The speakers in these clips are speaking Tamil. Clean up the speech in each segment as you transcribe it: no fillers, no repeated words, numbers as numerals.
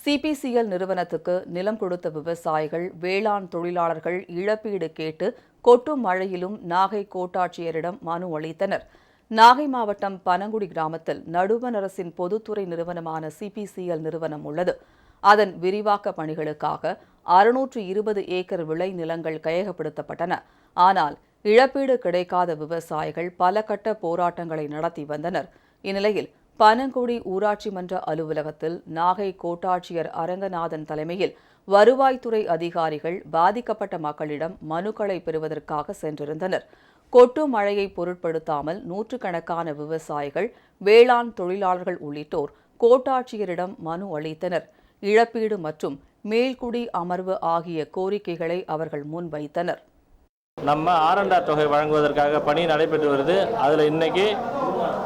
சிபிசிஎல் நிறுவனத்துக்கு நிலம் கொடுத்த விவசாயிகள், வேளாண் தொழிலாளர்கள் இழப்பீடு கேட்டு கொட்டும் மழையிலும் நாகை கோட்டாட்சியரிடம் மனு அளித்தனர். நாகை மாவட்டம் பனங்குடி கிராமத்தில் நடுவண் அரசின் பொதுத்துறை நிறுவனமான சிபிசிஎல் நிறுவனம் உள்ளது. அதன் விரிவாக்க பணிகளுக்காக 620 ஏக்கர் விளை நிலங்கள் கையகப்படுத்தப்பட்டன. ஆனால் இழப்பீடு கிடைக்காத விவசாயிகள் பல கட்ட போராட்டங்களை நடத்தி வந்தனர். இந்நிலையில் பனங்குடி ஊராட்சி மன்ற அலுவலகத்தில் நாகை கோட்டாட்சியர் அரங்கநாதன் தலைமையில் வருவாய்த்துறை அதிகாரிகள் பாதிக்கப்பட்ட மக்களிடம் மனுக்களை பெறுவதற்காக சென்றிருந்தனர். கொட்டும் மழையை பொருட்படுத்தாமல் நூற்றுக்கணக்கான விவசாயிகள், வேளாண் தொழிலாளர்கள் உள்ளிட்டோர் கோட்டாட்சியரிடம் மனு அளித்தனர். இழப்பீடு மற்றும் மேல்குடி அமர்வு ஆகிய கோரிக்கைகளை அவர்கள் முன்வைத்தனர். நம்ம ஆர்என்ஆர் தொகை வழங்குவதற்காக பணி நடைபெற்று வருது. அதில் இன்னைக்கு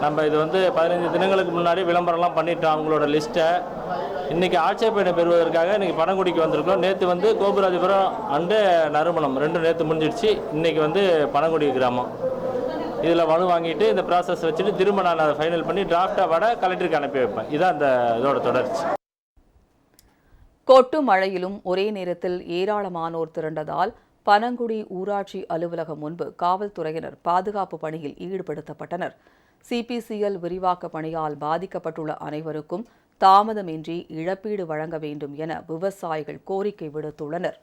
நம்ம இது 15 தினங்களுக்கு முன்னாடி விளம்பரம்லாம் பண்ணிட்டோம். அவங்களோட லிஸ்ட்டை இன்றைக்கி ஆட்சேபனை பெறுவதற்காக இன்றைக்கி பனங்குடிக்கு வந்திருக்கோம். நேற்று கோபுராதிபுரம் அண்டு நறுமணம் 2 நேற்று முடிஞ்சிடுச்சு. இன்றைக்கி பனங்குடி கிராமம் இதில் மனு வாங்கிட்டு இந்த ப்ராசஸ் வச்சுட்டு திரும்ப நான் அதை ஃபைனல் பண்ணி டிராஃப்டாக வட கலெக்டருக்கு அனுப்பி வைப்பேன். இதுதான் அந்த இதோட தொடர்ச்சி. கொட்டு மழையிலும் ஒரே நேரத்தில் ஏராளமானோர் திரண்டதால் பனங்குடி ஊராட்சி அலுவலகம் முன்பு காவல்துறையினர் பாதுகாப்பு பணியில் ஈடுபடுத்தப்பட்டனர். சிபிசிஎல் விரிவாக்க பணியால் பாதிக்கப்பட்டுள்ள அனைவருக்கும் தாமதமின்றி இழப்பீடு வழங்க வேண்டும் என விவசாயிகள் கோரிக்கை விடுத்துள்ளனர்.